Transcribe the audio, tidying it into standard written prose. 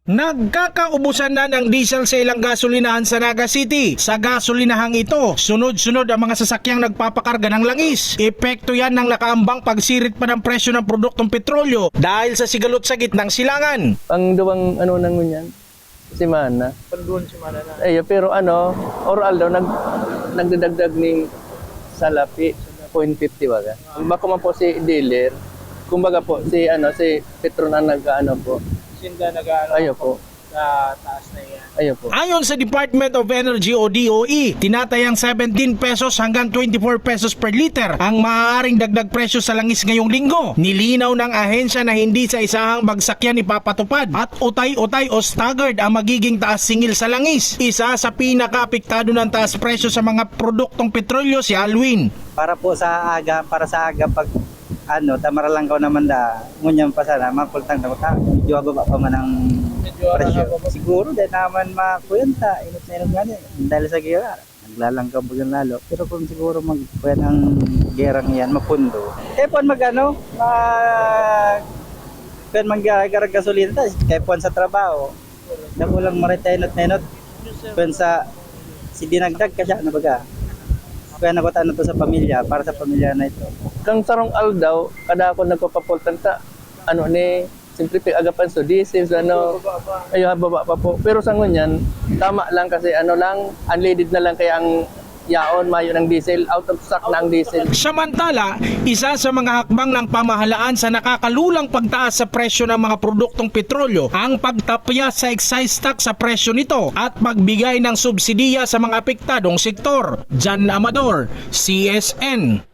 Nagkakaubusan na ng diesel sa ilang gasolinahan sa Naga City. Sa gasolinahang ito, sunod-sunod ang mga sasakyang nagpapakarga ng langis. Epekto yan ng nakaambang pagsirit pa ng presyo ng produktong petrolyo dahil sa sigalot sa gitnang silangan. Ang duwang ano nang ngunyan, semana. Panduan semana na. Ay, pero oral daw, nagdadagdag ng salapi, 0.50 baga. Baka man po si dealer, kumbaga po, si Petron ang nag-ano po. Sinda nag-ano Ayo po. sa taas na yan. Ayo po. Ayon sa Department of Energy o DOE, tinatayang 17 pesos hanggang 24 pesos per liter ang maaaring dagdag presyo sa langis ngayong linggo. Nilinaw ng ahensya na hindi sa isahang bagsak yan ipapatupad at utay-utay o staggered ang magiging taas singil sa langis. Isa sa pinaka-apektado ng taas presyo sa mga produktong petrolyo si Alwin. Para sa aga pag tamara lang ko naman ngunyam pa sana makultang na ta medyo baba pa man ang presyo siguro dahil naman makuyanta init na nga dahil sa gera naglalang ka bagang lalo pero kung siguro magkuyan ang gerang yan mapundo puan puan maggarag gasolina ta kaya puan sa trabaho nakulang maritaynot puan sa si dinagdag ka siya baga kaya nakutaan na to sa pamilya, para sa pamilya na ito. Kang sarong aldaw, kada ako nagpapapultan ta, simple agapan so diesel, ayo baba pa po. Pero sa ngunyan, tama lang kasi unleaded na lang kaya ang yaon mayo ng diesel, out of stock na ang diesel. Samantala, isa sa mga hakbang ng pamahalaan sa nakakalulang pagtaas sa presyo ng mga produktong petrolyo ang pagtapya sa excise tax sa presyo nito at pagbigay ng subsidiya sa mga apektadong sektor. Jan Amador, CSN.